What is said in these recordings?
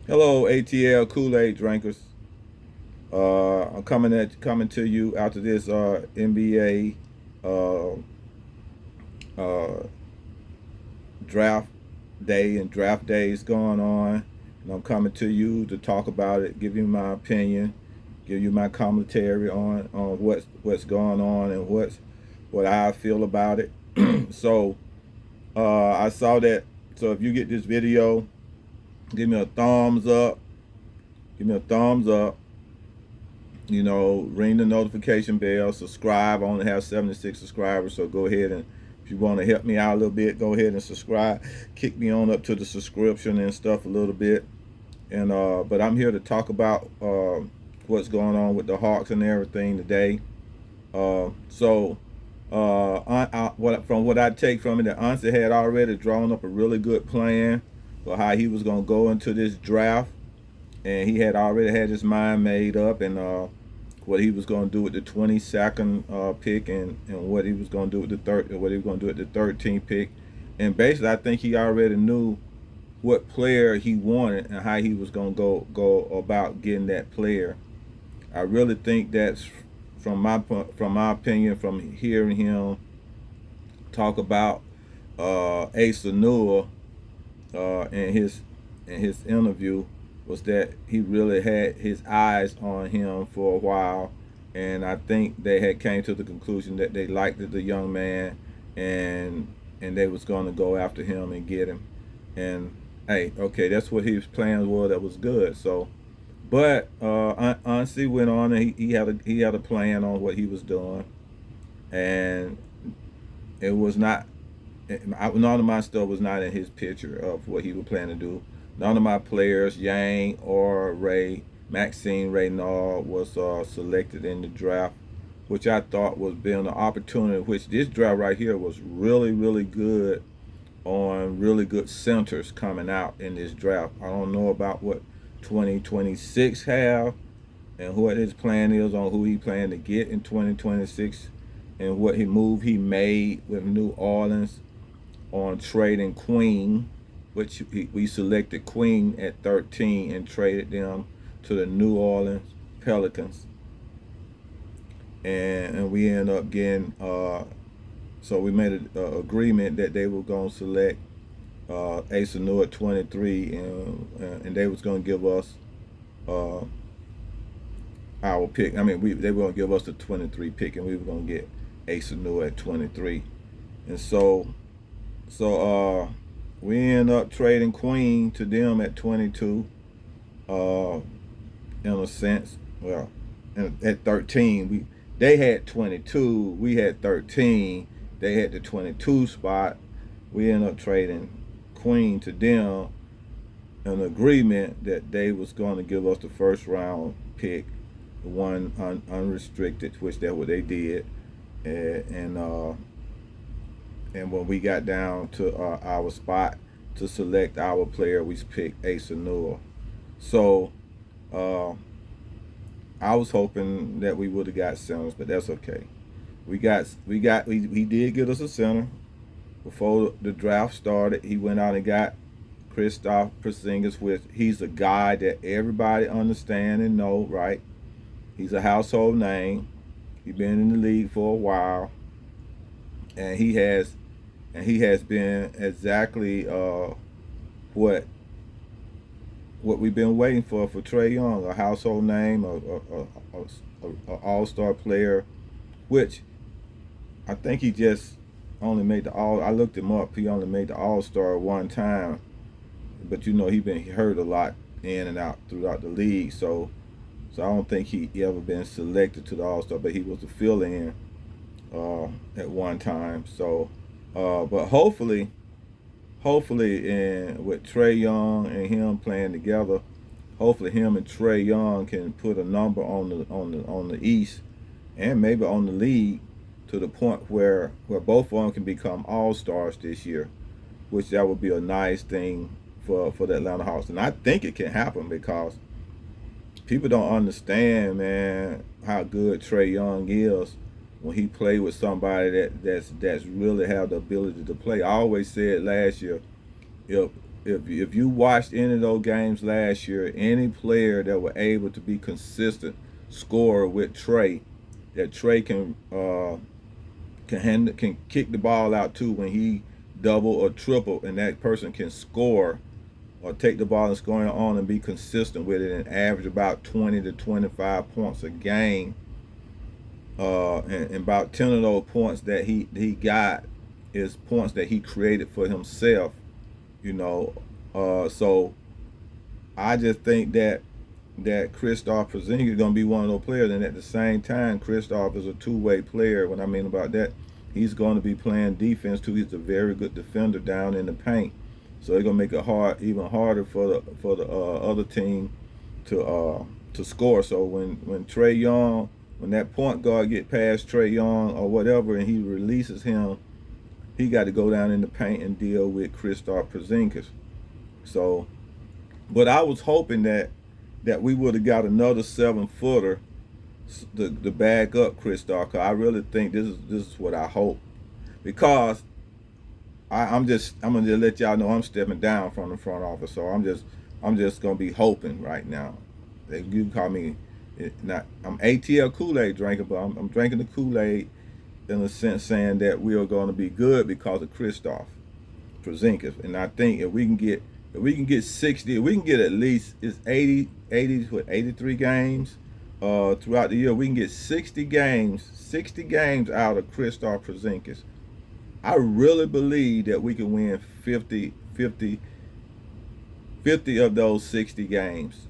Hello, ATL Kool-Aid drinkers. I'm coming to you after this NBA uh, uh, draft day and draft days going on, and I'm coming to you to talk about it, give you my opinion, give you my commentary on what's going on and what I feel about it. So I saw that. So if you get this video, give me a thumbs up. Give me a thumbs up. Ring the notification bell, subscribe. I only have 76 subscribers, so go ahead and if you want to help me out a little bit, go ahead and subscribe. Kick me on up to the subscription and stuff a little bit. And but I'm here to talk about what's going on with the Hawks and everything today. From what I take from it, that Ansa had already drawn up a really good plan for how he was going to go into this draft, and he had already had his mind made up, and what he was going to do with the 22nd pick, and what he was going to do with what he was going to do at the 13th pick, and basically I think he already knew what player he wanted and how he was going to go about getting that player. I really think that's from my opinion, from hearing him talk about ASA Newell in his interview, was that he really had his eyes on him for a while, and I think they had came to the conclusion that they liked the young man, and they was going to go after him and get him. And hey, okay, that's what his plans were. That was good. So, but Ansi went on, and he had a plan on what he was doing, and it was not none of my stuff was not in his picture of what he was planning to do. None of my players, Yang or Maxine Reynaud, was selected in the draft, which I thought was being an opportunity. Which this draft right here was really, really good on really good centers coming out in this draft. I don't know about what 2026 have and what his plan is on who he planned to get in 2026 and what he made with New Orleans on trading Queen, which we selected Queen at 13 and traded them to the New Orleans Pelicans, and we ended up getting. So we made an agreement that they were going to select ASA Newell at 23, and they was going to give us uh, our pick. I mean, they were going to give us the 23 pick, and we were going to get ASA Newell at 23, and so we end up trading Queen to them at 22. Uh, in a sense, well, at 13, they had 22, we had 13. They had the 22 spot. We ended up trading Queen to them, an agreement that they was going to give us the first round pick, one unrestricted, which that's what they did, and when we got down to our spot to select our player, we picked ASA Newell. So uh, I was hoping that we would have got centers, but that's okay. We did get us a center before the draft started. He went out and got Christoph Porzingis, which he's a guy that everybody understand and know, right? He's a household name. He's been in the league for a while, and he has been exactly what we've been waiting for Trae Young, a household name, a all-star player, which I think he just only made the all. I looked him up. He only made the All-Star one time, but he been hurt a lot in and out throughout the league. So I don't think he ever been selected to the All-Star, but he was a fill-in at one time. So, but hopefully, and with Trae Young and him playing together, hopefully him and Trae Young can put a number on the East and maybe on the league to the point where both of them can become all stars this year, which that would be a nice thing for the Atlanta Hawks. And I think it can happen because people don't understand, man, how good Trae Young is when he play with somebody that's really have the ability to play. I always said last year, if if you watched any of those games last year, any player that were able to be consistent scorer with Trey, that Trey can kick the ball out too when he double or triple, and that person can score or take the ball and score on and be consistent with it and average about 20 to 25 points a game. And about 10 of those points that he got is points that he created for himself, you know. So I just think that Kristaps Porzingis is going to be one of those players, and at the same time, Kristaps is a two-way player. What I mean about that, he's going to be playing defense too. He's a very good defender down in the paint, so it's going to make it even harder for the other team to score. So when Trae Young, when that point guard get past Trae Young or whatever, and he releases him, he got to go down in the paint and deal with Kristaps Porzingis. So, but I was hoping that we would have got another 7-footer to back up Kristaps. Cause I really think this is what I hope, because I'm gonna just let y'all know I'm stepping down from the front office. So I'm just gonna be hoping right now. You can call me I'm ATL Kool-Aid drinker, but I'm drinking the Kool-Aid in a sense, saying that we are going to be good because of Kristaps Porzingis. And I think if we can get 60, if we can get at least 83 games throughout the year, we can get 60 games out of Kristaps Porzingis. I really believe that we can win 50 of those 60 games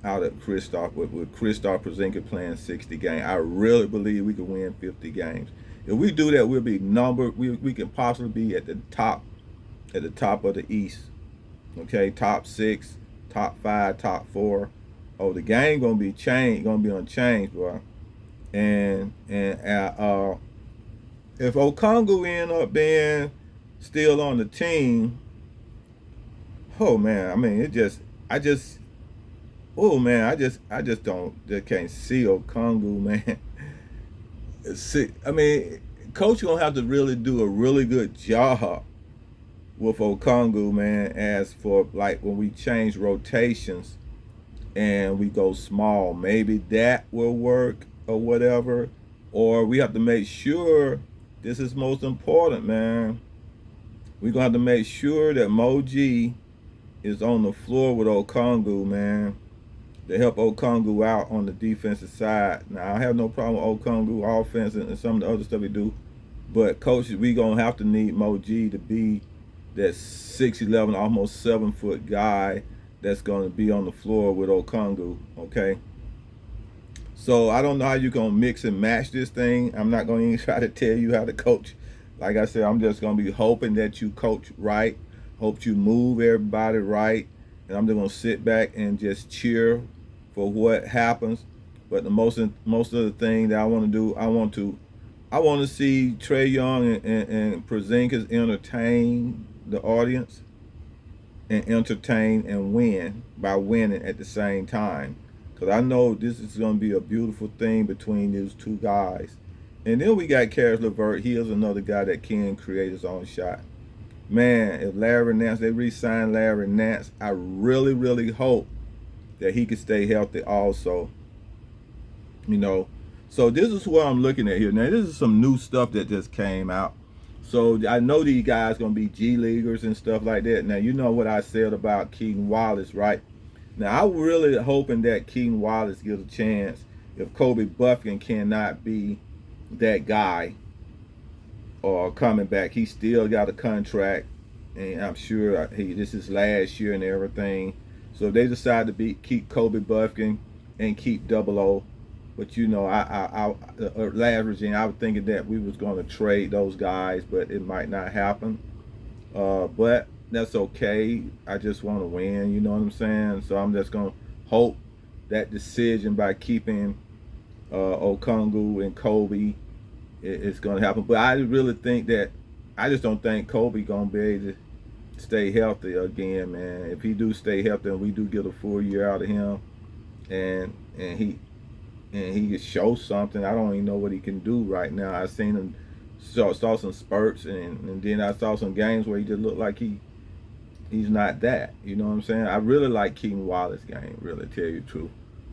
out of Kristaps, with Kristaps Porzingis playing 60 games. I really believe we can win 50 games. If we do that, we'll be we can possibly be at the top of the East. Okay, top 6, top 5, top 4. Oh, the game gonna be unchanged, bro. And if Okongwu end up being still on the team, oh man, I mean I just can't see Okongwu, man. I mean, coach gonna have to really do a really good job with Okongwu, man. As for like when we change rotations and we go small, maybe that will work or whatever. Or we have to make sure, this is most important, man. We're gonna have to make sure that Moji is on the floor with Okongwu, man, to help Okongwu out on the defensive side. Now, I have no problem with Okongwu offense and some of the other stuff he do, but coaches, we gonna have to need Moji to be that 6'11", almost 7-foot guy that's gonna be on the floor with Okongwu. Okay. So I don't know how you're gonna mix and match this thing. I'm not gonna even try to tell you how to coach. Like I said, I'm just gonna be hoping that you coach right, hope you move everybody right, and I'm just gonna sit back and just cheer for what happens. But the most of the thing that I want to do, I want to see Trae Young and Porzingis entertain the audience, and entertain and win by winning at the same time. Because I know this is going to be a beautiful thing between these two guys. And then we got Karis LeVert. He is another guy that can create his own shot. Man, if Larry Nance, they re-signed Larry Nance, I really, really hope that he can stay healthy also. You know, so this is what I'm looking at here. Now, this is some new stuff that just came out. So I know these guys going to be G Leaguers and stuff like that. Now, you know what I said about Keaton Wallace, right? Now, I'm really hoping that Keaton Wallace gives a chance if Kobe Buffkin cannot be that guy or coming back. He still got a contract, and I'm sure this is last year and everything. So if they decide to keep Kobe Buffkin and keep Double O, but you know, last regime, I was thinking that we was going to trade those guys, but it might not happen. But that's okay. I just want to win, you know what I'm saying? So I'm just going to hope that decision by keeping Okongwu and Kobe is going to happen. But I really think that, I just don't think Kobe going to be able to stay healthy again, man. If he do stay healthy and we do get a full year out of him, and he can show something, I don't even know what he can do right now. I seen him, saw some spurts, and then I saw some games where he just looked like he he's not that. You know what I'm saying? I really like Keaton Wallace's game. Really, tell you the truth,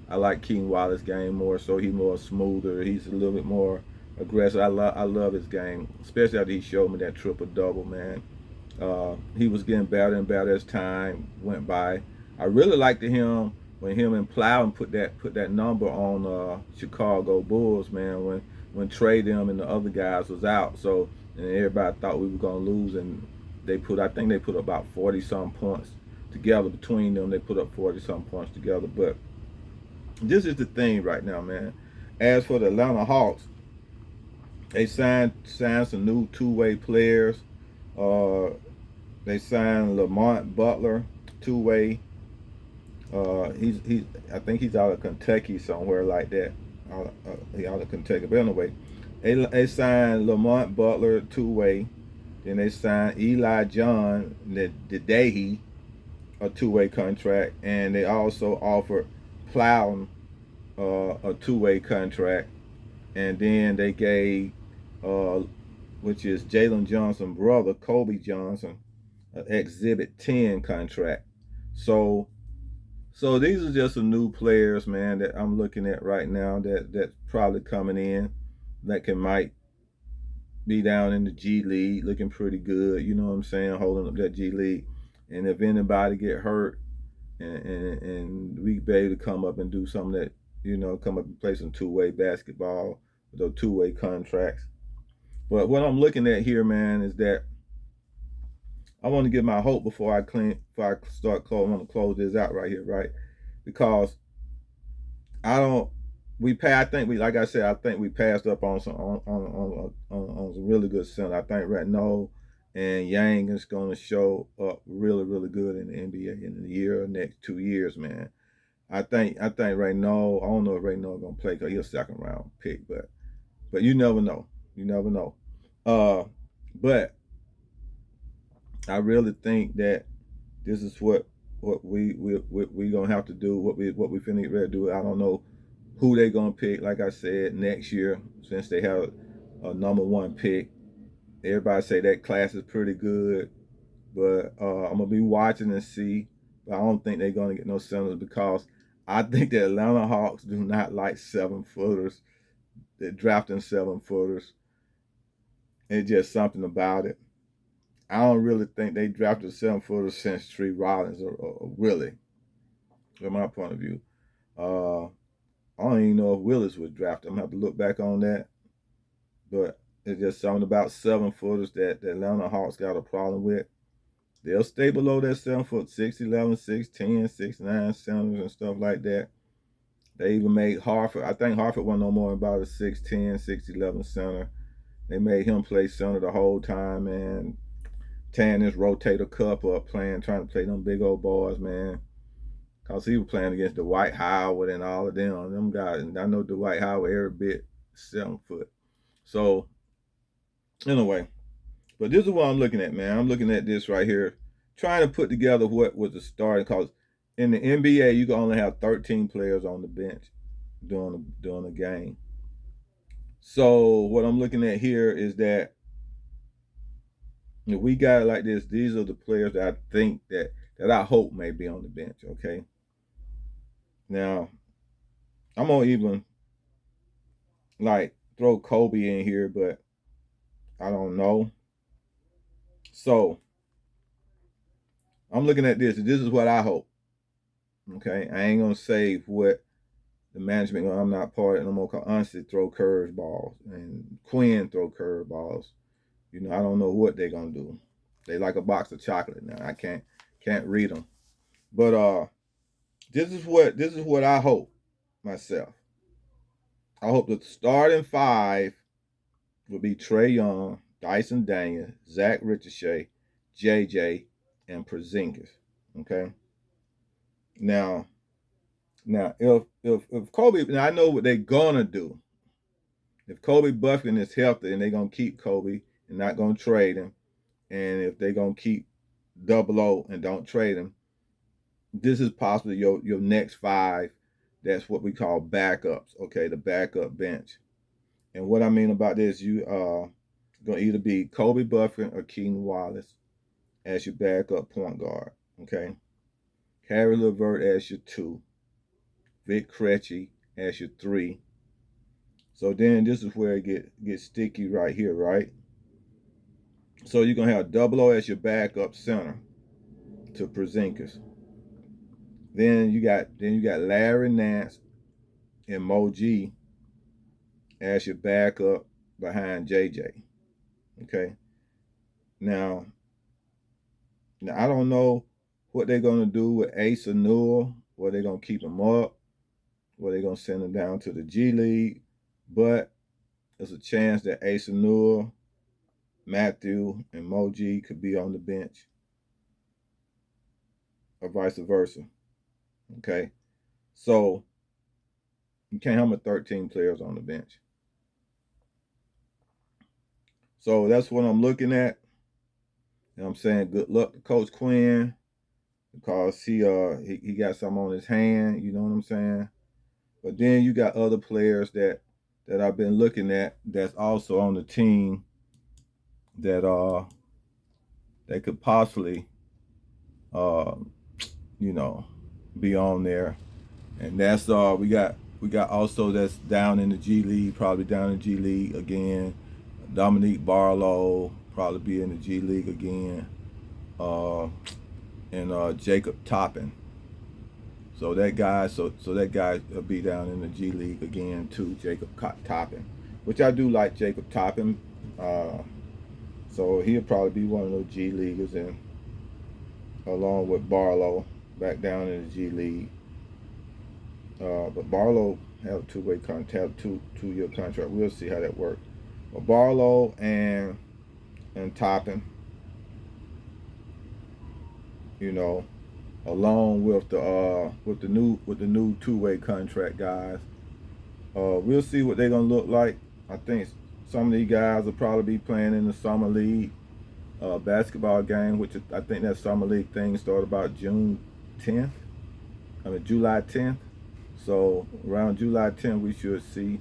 I like Keaton Wallace's game more. So he's more smoother. He's a little bit more aggressive. I love his game, especially after he showed me that triple double, man. He was getting better and better as time went by. I really liked him when him and Plowden put that number on Chicago Bulls, man. When Trey them and the other guys was out, so and everybody thought we were gonna lose, and I think they put about 40 some points together between them. They put up 40 some points together. But this is the thing right now, man. As for the Atlanta Hawks, they signed some new two-way players. Uh, they signed Lamont Butler, two-way. He's I think he's out of Kentucky somewhere like that. He out of Kentucky. But anyway, they signed Lamont Butler two-way. Then they signed Eli John the day he a two-way contract, and they also offered Plowden a two-way contract, and then they gave which is Jalen Johnson's brother, Kobe Johnson, Exhibit 10 contract. So so these are just some new players, man, that I'm looking at right now that's probably coming in that can might be down in the G League looking pretty good, you know what I'm saying, holding up that G League. And if anybody get hurt and we be able to come up and do something that, come up and play some two-way basketball with those two-way contracts. But what I'm looking at here, man, is that I want to get my hope before I start close. I want to close this out right here, right? Because I don't. I think like I said, I think we passed up on some really good center. I think Ratno and Yang is going to show up really, really good in the NBA in the next 2 years, man. I think right now, I don't know if right now gonna play because he's a second round pick, but you never know. You never know. Uh, but I really think that this is what we gonna have to do. What we finna get ready to do. I don't know who they gonna pick. Like I said, next year, since they have a number one pick, everybody say that class is pretty good. But I'm gonna be watching and see. But I don't think they're gonna get no centers because I think the Atlanta Hawks do not like 7-footers. They're drafting 7-footers. It's just something about it. I don't really think they drafted a 7-footer since Tree Rollins, or really, from my point of view. Uh, I don't even know if Willis was drafted. I'm gonna have to look back on that. But it's just something about 7-footers that the Atlanta Hawks got a problem with. They'll stay below that 7 foot, 6'11", 6'10", 6'9" centers and stuff like that. They even made Harford. I think Harford wasn't no more about a 6'10", 6'11" center. They made him play center the whole time, man. Tearing this rotator cuff up, trying to play them big old boys, man. Cause he was playing against Dwight Howard and all of them guys. And I know Dwight Howard every bit 7 foot. So anyway, but this is what I'm looking at, man. I'm looking at this right here, trying to put together what was the starting. Cause in the NBA, you can only have 13 players on the bench during a game. So what I'm looking at here is that if we got it like this, these are the players that I think that I hope may be on the bench. Okay. Now I'm gonna even like throw Kobe in here, but I don't know. So I'm looking at this. This is what I hope. Okay, I ain't gonna say what the management. I'm not part of it. I'm gonna honestly throw curveballs and Quinn throw curveballs. I don't know what they're gonna do. They like a box of chocolate now. I can't read them. But this is what I hope myself. I hope the starting five will be Trey Young, Dyson Daniel, Zach Ricochet, JJ, and Porzingis. Okay. Now, if Kobe, now I know what they're gonna do. If Kobe Buffkin is healthy and they're gonna keep Kobe and not gonna trade him, and if they're gonna keep Double O and don't trade him, this is possibly your next five. That's what we call backups. Okay, the backup bench. And what I mean about this, you gonna either be Kobe Buffkin or Keaton Wallace. as your backup point guard. Okay. Harry LeVert as your 2. Vic Krejci as your 3. So then this is where it gets sticky right here, right? So you're gonna have Double O as your backup center to Porzingis. Then you got Larry Nance and Mo G as your backup behind JJ. Okay. Now I don't know what they're gonna do with ASA Newell, whether they're gonna keep him up, whether they're gonna send him down to the G League, but there's a chance that ASA Newell, Matthew, and Mo G could be on the bench, or vice versa. Okay. So you can't have 13 players on the bench. So that's what I'm looking at. And I'm saying good luck to Coach Quinn, because he got something on his hand, you know what I'm saying? But then you got other players that I've been looking at that's also on the team that they could possibly you know, be on there. And that's we got also that's down in the G League, probably down in the G League again. Dominique Barlow probably be in the G League again. And Jacob Toppin. So that guy will be down in the G League again too, Jacob Toppin. Which I do like Jacob Toppin. So he'll probably be one of those G Leaguers, and along with Barlow back down in the G League. But Barlow have a two-way contract, two-year contract. We'll see how that works. But Barlow and Toppin, you know, along with the new two-way contract guys. We'll see what they're gonna look like. I think some of these guys will probably be playing in the summer league basketball game, which I think that summer league thing started about July 10th. So around July 10th, we should see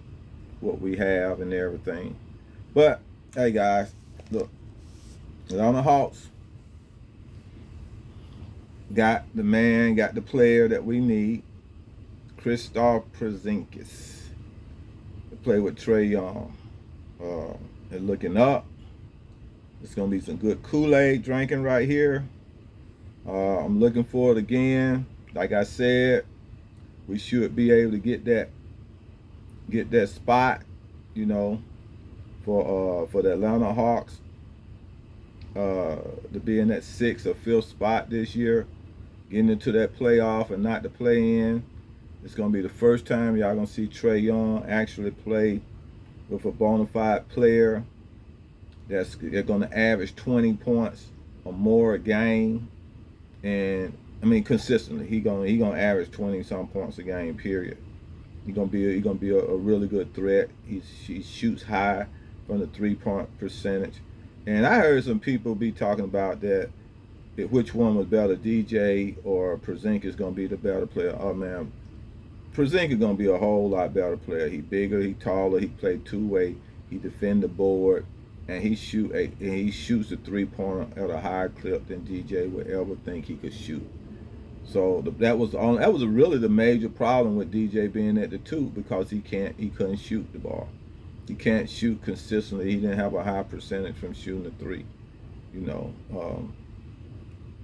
what we have and everything. But hey, guys, look, Atlanta Hawks got the player that we need, Kristaps Porzingis, to play with Trae Young. They're looking up. It's gonna be some good Kool-Aid drinking right here. I'm looking for it again. Like I said, we should be able to get that spot, you know, for the Atlanta Hawks to be in that 6th or 5th spot this year, getting into that playoff and not the play-in. It's gonna be the first time y'all gonna see Trae Young actually play with a bona fide player they're gonna average 20 points or more a game, and I mean consistently. He gonna average 20 some points a game. Period. He's gonna be a really good threat. He shoots high from the 3-point percentage, and I heard some people be talking about that which one was better, DJ or Porzingis gonna be the better player. Oh man, Porzingis gonna be a whole lot better player. He bigger, he taller, he play two-way, he defend the board, and he shoots a 3-pointer at a higher clip than DJ would ever think he could shoot. So that was really the major problem with DJ being at the 2, because he couldn't shoot the ball. He can't shoot consistently. He didn't have a high percentage from shooting the 3, you know,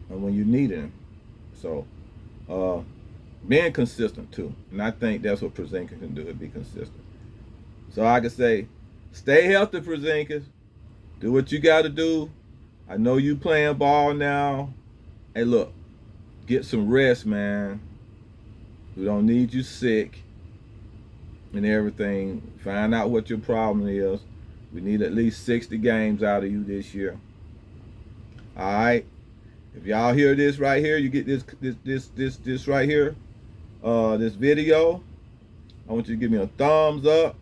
and when you need him. So being consistent too, and I think that's what Porzingis can do, is be consistent. So I can say, stay healthy, Porzingis. Do what you got to do. I know you playing ball now. Hey, look, get some rest, man. We don't need you sick and everything. Find out what your problem is. We need at least 60 games out of you this year. All right. If y'all hear this right here, you get this right here, this video. I want you to give me a thumbs up.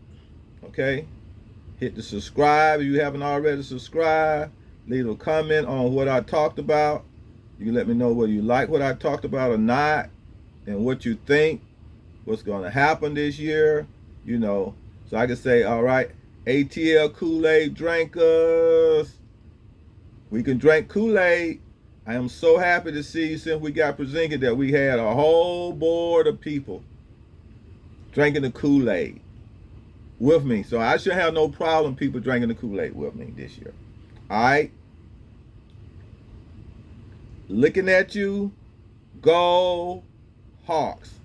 Okay. Hit the subscribe if you haven't already subscribed. Leave a comment on what I talked about. You can let me know whether you like what I talked about or not, and what you think, what's going to happen this year, you know. So I can say, all right, ATL Kool-Aid drinkers, we can drink Kool-Aid. I am so happy to see, since we got Porzingis, that we had a whole board of people drinking the Kool-Aid with me. So I should have no problem people drinking the Kool-Aid with me this year. All right? Looking at you, go Hawks.